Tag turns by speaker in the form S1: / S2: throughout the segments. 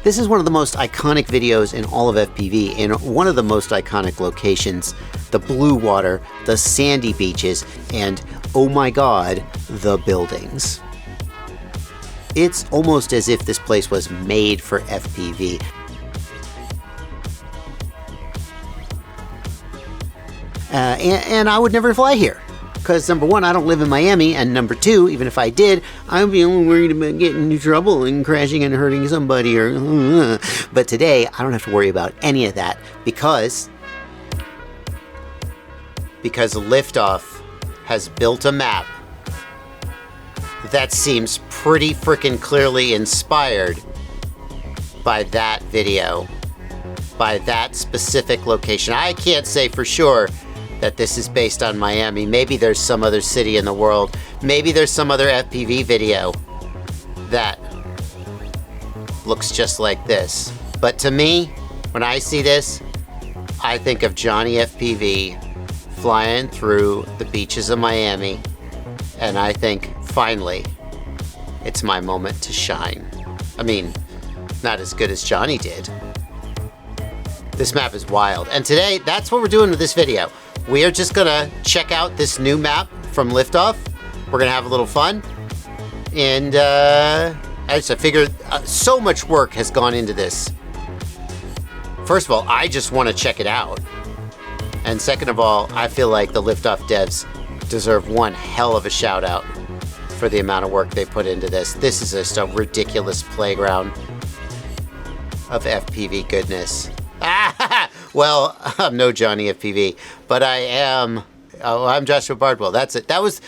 S1: This is one of the most iconic videos in all of FPV, in one of the most iconic locations. The blue water, the sandy beaches, and oh my god, the buildings. It's almost as if this place was made for FPV. And I would never fly here. Because number one, I don't live in Miami, and number two, even if I did, I'd be only worried about getting into trouble and crashing and hurting somebody But today, I don't have to worry about any of that because Liftoff has built a map that seems pretty freaking clearly inspired by that video, by that specific location. I can't say for sure that this is based on Miami. Maybe there's some other city in the world. Maybe there's some other FPV video that looks just like this. But to me, when I see this, I think of Johnny FPV flying through the beaches of Miami, and I think, finally, it's my moment to shine. I mean, not as good as Johnny did. This map is wild, and today, that's what we're doing with this video. We are just gonna check out this new map from Liftoff. We're gonna have a little fun. And I figured so much work has gone into this. First of all, I just want to check it out. And second of all, I feel like the Liftoff devs deserve one hell of a shout out for the amount of work they put into this. This is just a ridiculous playground of FPV goodness. Well, I'm no Johnny FPV, but I am. Oh, I'm Joshua Bardwell. That's it. That was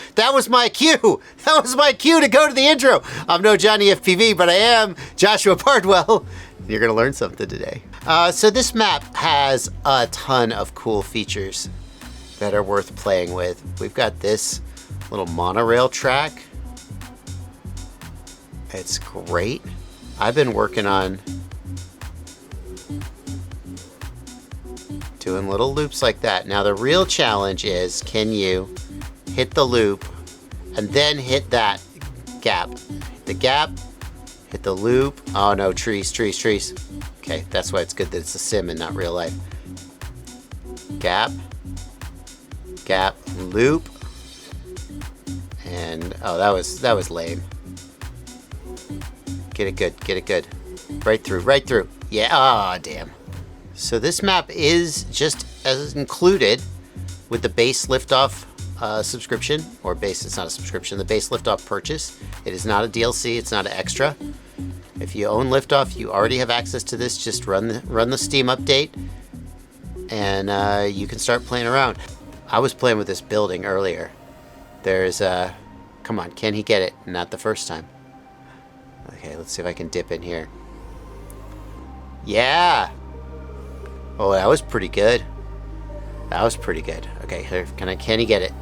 S1: my cue. That was my cue to go to the intro. I'm no Johnny FPV, but I am Joshua Bardwell. You're gonna learn something today. So this map has a ton of cool features that are worth playing with. We've got this little monorail track. It's great. I've been working on doing little loops like that. Now the real challenge is, can you hit the loop and then hit that gap? Hit the gap, hit the loop. Oh no, trees. Okay, that's why it's good that it's a sim and not real life. Gap, gap, loop. And oh, that was lame. Get it good. Right through. Yeah, ah, damn. So this map is just as included with the base Liftoff subscription, or base, it's not a subscription, the base Liftoff purchase. It is not a DLC, it's not an extra. If you own Liftoff, you already have access to this. Just run the Steam update, and you can start playing around. I was playing with this building earlier. There's come on, can he get it? Not the first time. Okay, let's see if I can dip in here. Yeah! Oh, that was pretty good. Okay, here, can he get it?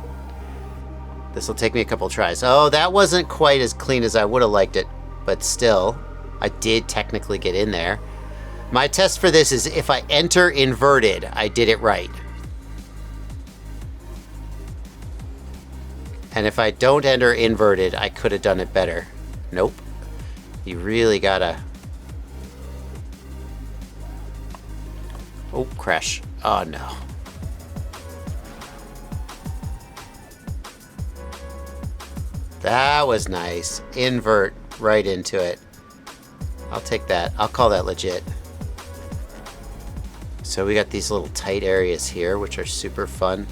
S1: This will take me a couple tries. Oh, that wasn't quite as clean as I would have liked it, but still, I did technically get in there. My test for this is if I enter inverted, I did it right. And if I don't enter inverted, I could have done it better. Nope. You really gotta... Oh, crash. Oh, no. That was nice. Invert right into it. I'll take that. I'll call that legit. So we got these little tight areas here, which are super fun.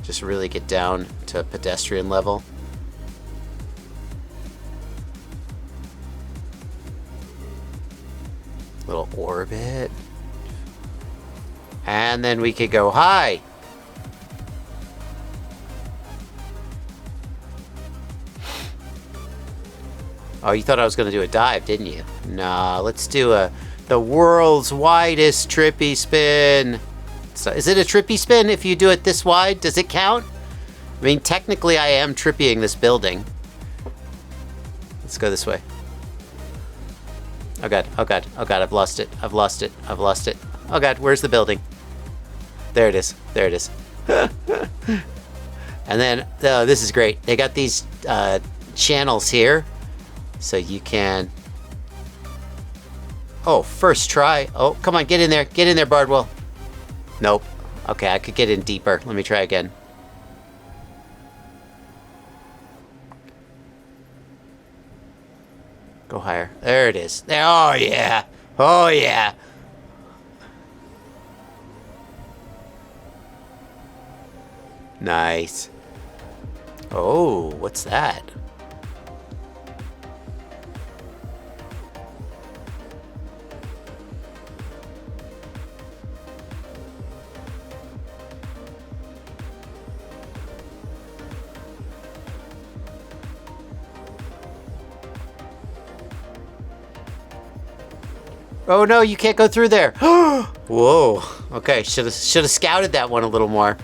S1: Just really get down to pedestrian level. Little orbit. And then we could go high. Oh, you thought I was going to do a dive, didn't you? Nah, let's do the world's widest trippy spin. So, is it a trippy spin if you do it this wide? Does it count? I mean, technically I am trippying this building. Let's go this way. Oh god, I've lost it. Oh god, where's the building? There it is. And then, oh, this is great. They got these channels here, so you can Oh, first try. Oh, come on, get in there. Get in there, Bardwell. Nope. Okay, I could get in deeper. Let me try again. Go higher. There it is. There. Oh, yeah. Oh, yeah. Nice. Oh, what's that? Oh no, you can't go through there. Whoa. Okay, should have scouted that one a little more.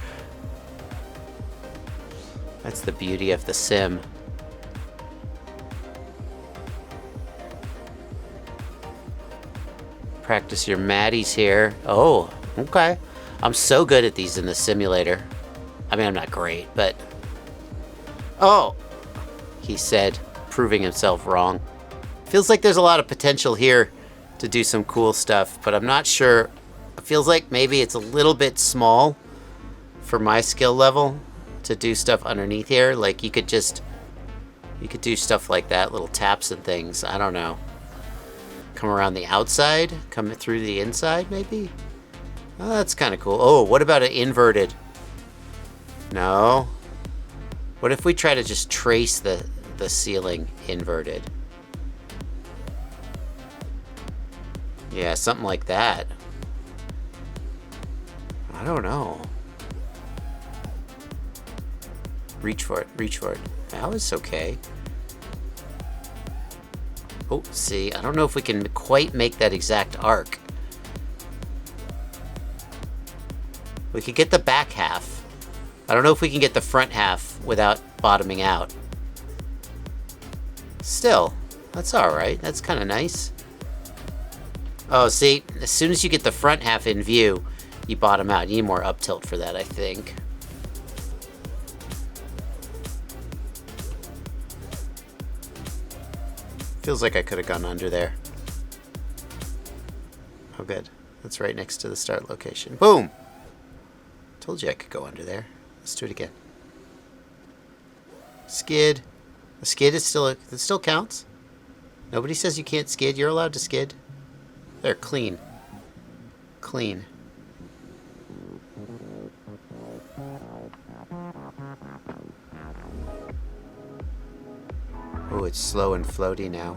S1: That's the beauty of the sim. Practice your Maddies here. Oh, okay. I'm so good at these in the simulator. I mean, I'm not great, but... Oh! He said, proving himself wrong. Feels like there's a lot of potential here to do some cool stuff, but I'm not sure. It feels like maybe it's a little bit small for my skill level to do stuff underneath here. Like you could do stuff like that, little taps and things. I don't know. Come around the outside, come through the inside maybe? Oh, that's kind of cool. Oh, what about an inverted? No. What if we try to just trace the ceiling inverted? Yeah, something like that. I don't know. Reach for it, reach for it. That was okay. Oh, see, I don't know if we can quite make that exact arc. We could get the back half. I don't know if we can get the front half without bottoming out. Still, that's alright. That's kind of nice. Oh, see, as soon as you get the front half in view, you bottom out. You need more up tilt for that, I think. Feels like I could have gone under there. Oh, good. That's right next to the start location. Boom! Told you I could go under there. Let's do it again. Skid. A skid is still... It still counts. Nobody says you can't skid. You're allowed to skid. There, clean. Clean. Oh, it's slow and floaty now.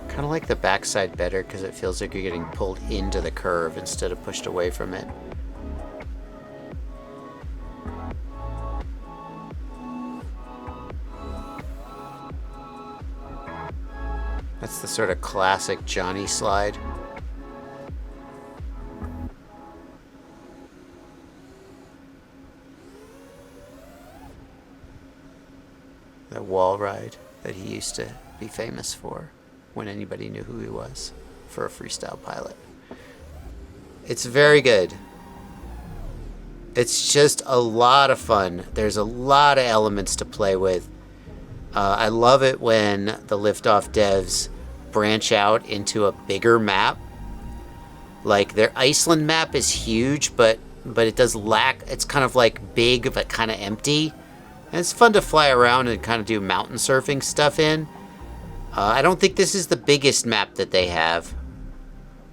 S1: Kind of like the backside better because it feels like you're getting pulled into the curve instead of pushed away from it. That's the sort of classic Johnny slide. That wall ride that he used to be famous for when anybody knew who he was for a freestyle pilot. It's very good. It's just a lot of fun. There's a lot of elements to play with. I love it when the Liftoff devs branch out into a bigger map. Like their Iceland map is huge, but it does lack, it's kind of like big but kind of empty. And it's fun to fly around and kind of do mountain surfing stuff in. I don't think this is the biggest map that they have,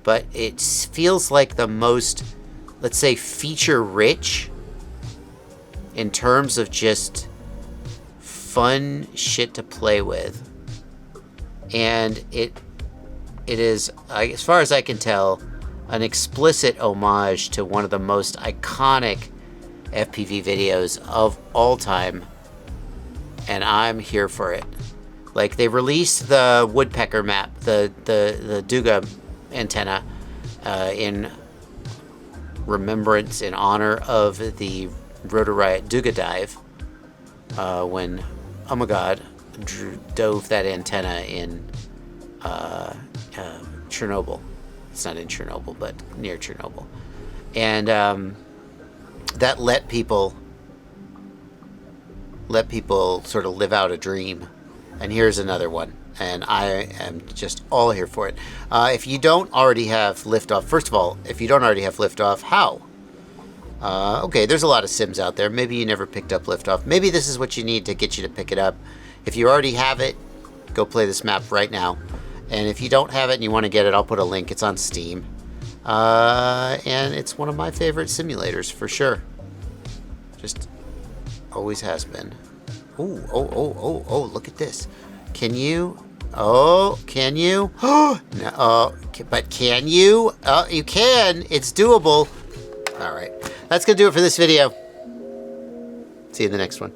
S1: but it feels like the most let's say, feature-rich in terms of just fun shit to play with. And it is, as far as I can tell, an explicit homage to one of the most iconic FPV videos of all time, and I'm here for it. Like, they released the woodpecker map, the Duga antenna, in remembrance, in honor of the Rotor Riot Duga dive, when Umagod dove that antenna in Chernobyl. It's not in Chernobyl, but near Chernobyl. And that let people sort of live out a dream. And here's another one. And I am just all here for it. If you don't already have Liftoff, first of all, if you don't already have Liftoff, how? Okay, there's a lot of sims out there. Maybe you never picked up Liftoff. Maybe this is what you need to get you to pick it up. If you already have it, go play this map right now. And if you don't have it and you want to get it, I'll put a link. It's on Steam. And it's one of my favorite simulators, for sure. Just always has been. Oh, look at this. Can you? Oh, can you? Oh, no, but can you? Oh, you can. It's doable. All right. That's going to do it for this video. See you in the next one.